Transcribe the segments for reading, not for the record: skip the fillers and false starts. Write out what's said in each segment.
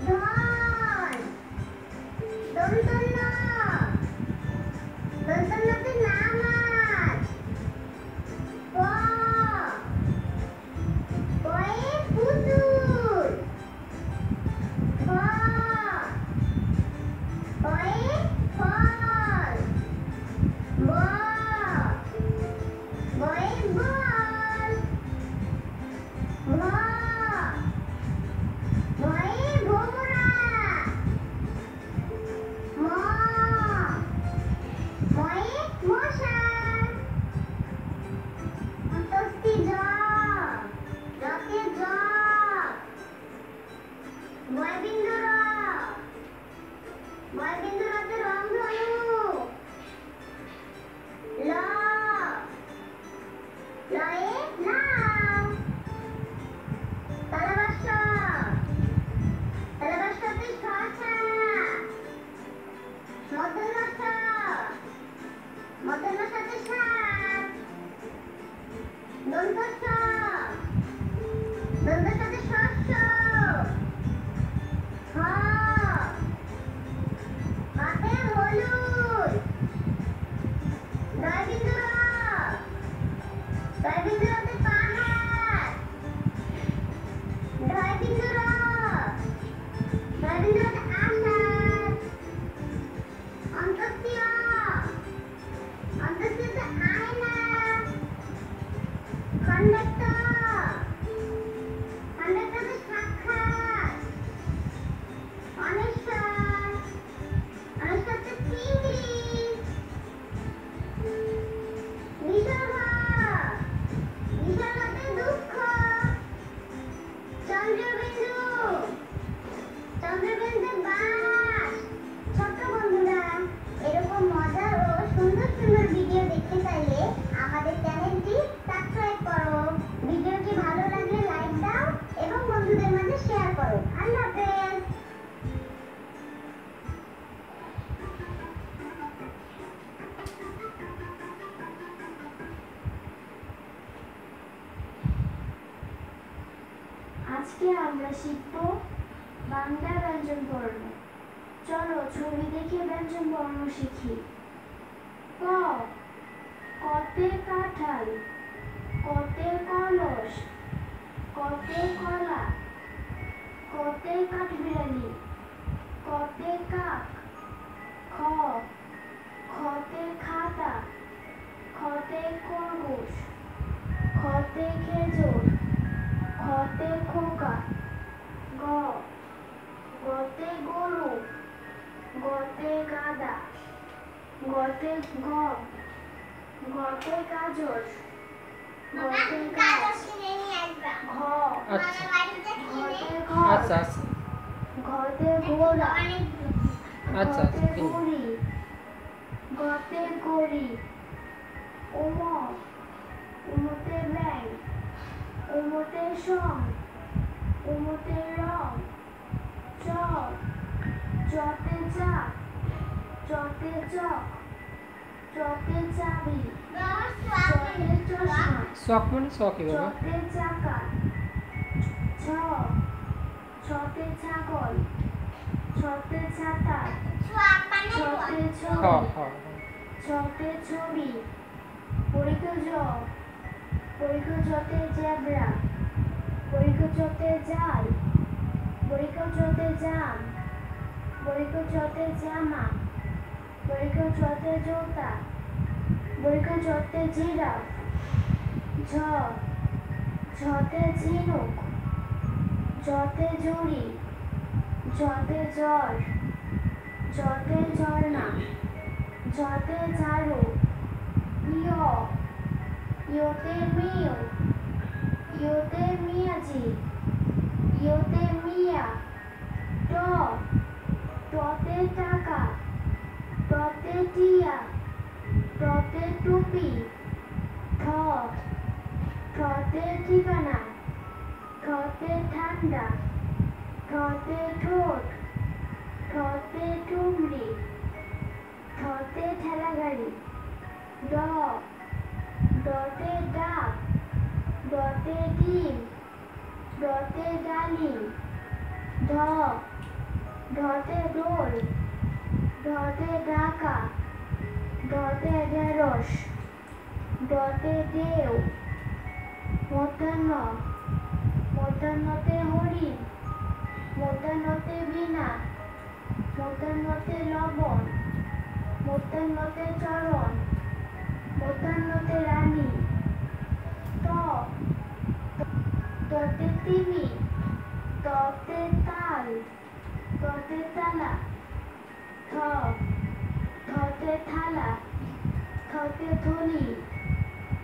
ধন দন্তন্য দন্তন্যতে নামাজ প পয়ে পুতুল ফ পয়ে ফল ব বয়ে বল ভ ভয়ে ভোমরা ম ময়ে মশা অন্তস্থি জ জতে জগ বয়বিন্দু র বয়বিন্দু রতে রংধনু ল লয়ে লাউ তালবাস্য তালবাস্যতে শসা মধ্যনস্য মধ্যনস্যতে সাপ দন্তস্য দন্তস্যতে শস্য হ হাতে হলুদ দয়বিন্দু র দয়বিন্দু রতে পাহাড় দয়বিন্দু র দয়বিন্দু রতে আষাঢ় অন্তস্তীয় অন্তস্তীয়তে আয়না খণ্ডত্ব খণ্ডত্বতে সাক্ষাৎ অনেশ্বর অনেশ্বরতে চিংড়ি নিসর্গ নিসর্গতে দুঃখ চন্দ্রবিন্দু চন্দ্রবিন্দুতে বাস। ছোট্ট বন্ধুরা, এরকম মজার ও সুন্দর সুন্দর ভিডিও দেখতে চাইলে আমাদের চ্যানেলটি সাবস্ক্রাইব করো। ভিডিওটি ভালো লাগলে লাইক দাও এবং বন্ধুদের মাঝে শেয়ার করো। আল্লাহ হাফেজ। আজকে আমরা শিখব বাংলা ব্যঞ্জন বর্ণ। চলো ছবি দেখে ব্যঞ্জন বর্ণ শিখি। ক কতে কাঁঠাল, কতে কলস, কতে কলা, কতে কাঠবিড়ালি, কতে কাক। খ খতে খাতা, খতে খরগোশ, খতে খেজুর, খতে খোকা। গ গতে গরু, গতে গাদা, গতে গম, গতে গাজর, গতে গাছ। ঘ ঘতে ঘর, ঘতে ঘোড়া, গতে ঘড়ি, গতে গড়ি। ওম ওমতে ব্যাং, ওমতে সং, ওমতে রং। চ চতে চাক, চতে চক, চতে চাবি, চতে চশমা, শখ মানে শখই বাবা। চতে চাকা। ছ ছতে ছাগল, ছতে ছাতা, ছতে খ ছবি, খ ছতে ছবি। পরিখ জ পরিখ জতে জেব্রা, পরিখ জতে জাল, পরিখ জতে জাম, পরিখ জতে জামা, পরিখ জতে জোতা, পরিখ জতে জিরাফ। ঝ ঝতে ঝিনুক, ঝতে ঝুড়ি, ঝতে জ্বর, ঝতে ঝর্ণা, ঝতে ঝাড়ু। ইয় ইয়তে মিয়, ইয়তে মিয়াজি, ইয়তে মিয়া। ট টতে টাকা, টতে টিয়া, টতে টুপি। ঠ ঠতে ঠিকানা, ঠতে ঠান্ডা, ঠতে ঠোঁট, ঠতে ঠুমরি, ঠতে ঠেলাগাড়ি। ড ডতে ডাব, ডতে ডিম, ডতে ডালিম। ঢ ঢতে ঢোল, ঢতে ঢাকা, ঢতে ঢেঁড়স, ঢতে ঢেউ, মধ্যাহ্ন, মধ্যাহ্নতে হরিণ, মধ্যাহ্নতে বীণা, মধ্যাহ্নতে লবণ, মধ্যাহ্নতে চরণ, মধ্যাহ্নতে রানী, ত, ততে তিমি, ততে তাল, ততে তালা, থ, থতে থালা, থতে থলি,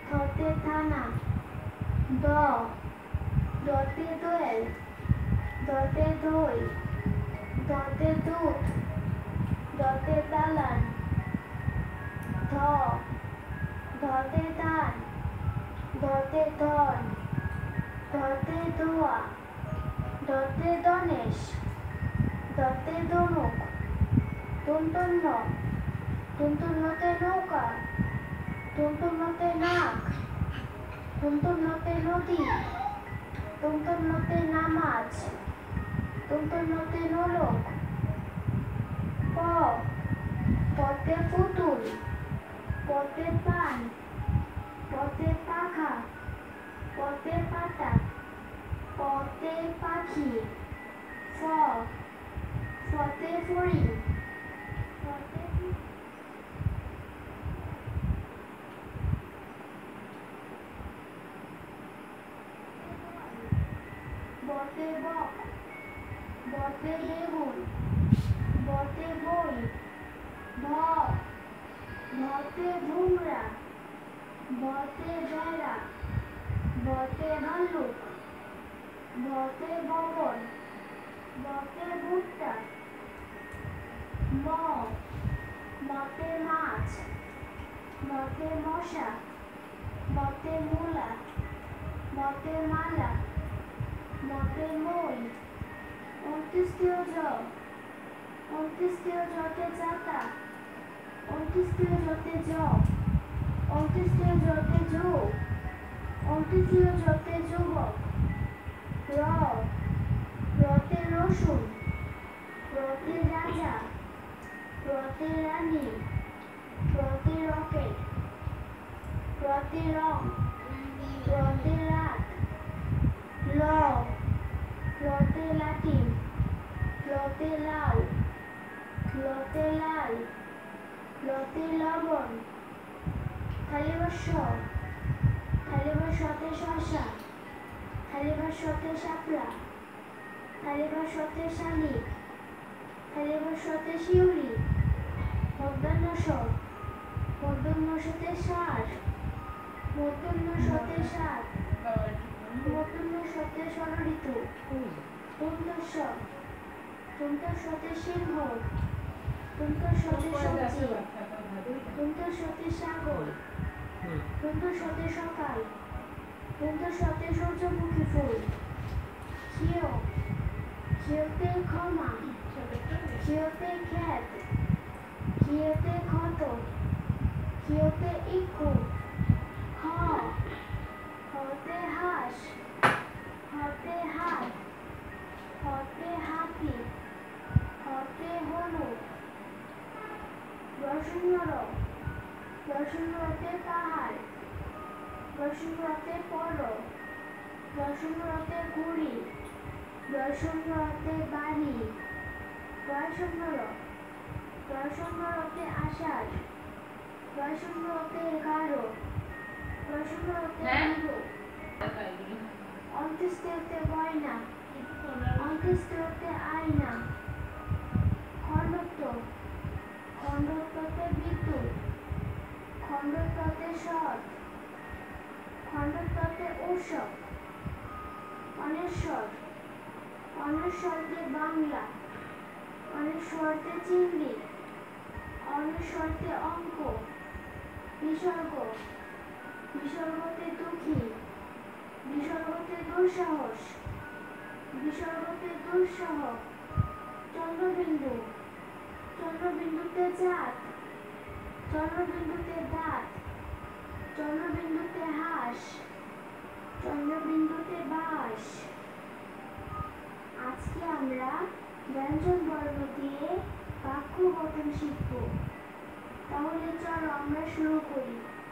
থতে থানা, দ, দতে দোয়েল, দতে দই, দতে দুধ, দতে দালান, ধ, ধতে ধান, ধতে ধন, ধতে ধোয়া, ধতে ধনেশ, ধতে ধনুক, টুনটুন্ন, টুনটুন্নতে নৌকা, টুনটুন্নতে নাক, টুনটুন্নতে নদী, টুনটুন্নতে নামাজ, টুনটুন্নতে নোলক, প, পতে পুতুল, পতে পান, পতে পাখা, পতে পাতা, পতে পাখি, ফ, ফতে ফড়িং, ফতে বতে বক, বতে বেগুন, বতে বই, ভ, ভতে ভুমরা, ভতে বেড়া, ভতে ভাল্লুক, ভতে ভবন, ভতে ভুট্টা, ম, মতে মাছ, মতে মশা, মতে মূলা, মতে মালা, মতে মই, অন্ত্যেষ্টিয় জ, অন্ত্যেষ্টিয় জতে যাতা, অন্ত্যেষ্টিয় জতে জ, অন্ত্যেষ্টিয় জতে যোগ, অন্ত্যেষ্টিয় জতে যুবক, র, রতে রসুন, রতে রাজা, রতে রানী, রতে রকেট, রতে রং, রতে রাত, ল, লতে লাটিম, লতে লাউ, লতে লাল, লতে লবণ, থালিবাস্য, থালিবাস্যতে শসা, থালিবাস্যতে শাপলা, থালিবাস্যতে শালিক, থালিবাস্যতে শিউলি, মধ্যাহ্নস, মধ্যাহ্নসতে সার, মধ্যাহ্নসতে সাত, মধ্যাহ্নসতে ষড়ঋতু, তন্তস্ব, তন্তস্বতে সিংহ, তন্তস্বতে সবজি, তন্তস্বতে সাগর, তন্তস্বতে সকাল, তন্তস্বতে সূর্যমুখী ফুল, ক্ষীয়, ক্ষীয়তে ক্ষমা, ক্ষীয়তে খ্যাত, ক্ষীয়তে ক্ষত, ক্ষীয়তে ইক্ষু, হ, হতে হাঁস, হতে হাত, হতে হাতি, হতে হলুদ, রসুনর, রসুনরতে পাহাড়, রসুনরতে পর্বত, রসুনরতে কুড়ি, রসুনরতে বাড়ি, রসুনর, রসুনরতে আষাঢ়, রসুনরতে 11, রসুনরতে 12, অন্ত্যেষ্টিয়তে গয়না, অন্ত্যেষ্টিয়তে আয়না, খণ্ডত্ব, খণ্ডত্বতে বিদ্যুৎ, খণ্ডত্বতে সৎ, খণ্ডত্বতে উৎসব, অনেশ্বর, অনেশ্বরতে বাংলা, অনেশ্বরতে চিংড়ি, অনেশ্বরতে অঙ্ক, বিসর্গ, বিসর্গতে দুঃখী, বিসর্গতে দুঃসাহস, বিসর্গতে দুঃসহ, চন্দ্রবিন্দু, চন্দ্রবিন্দুতে চাঁদ, চন্দ্রবিন্দুতে দাঁত, চন্দ্রবিন্দুতে হাঁস, চন্দ্রবিন্দুতে বাঁশ। আজকে আমরা ব্যঞ্জন বর্ণ দিয়ে বাক্য গঠন শিখব। তাহলে চলো আমরা শুরু করি।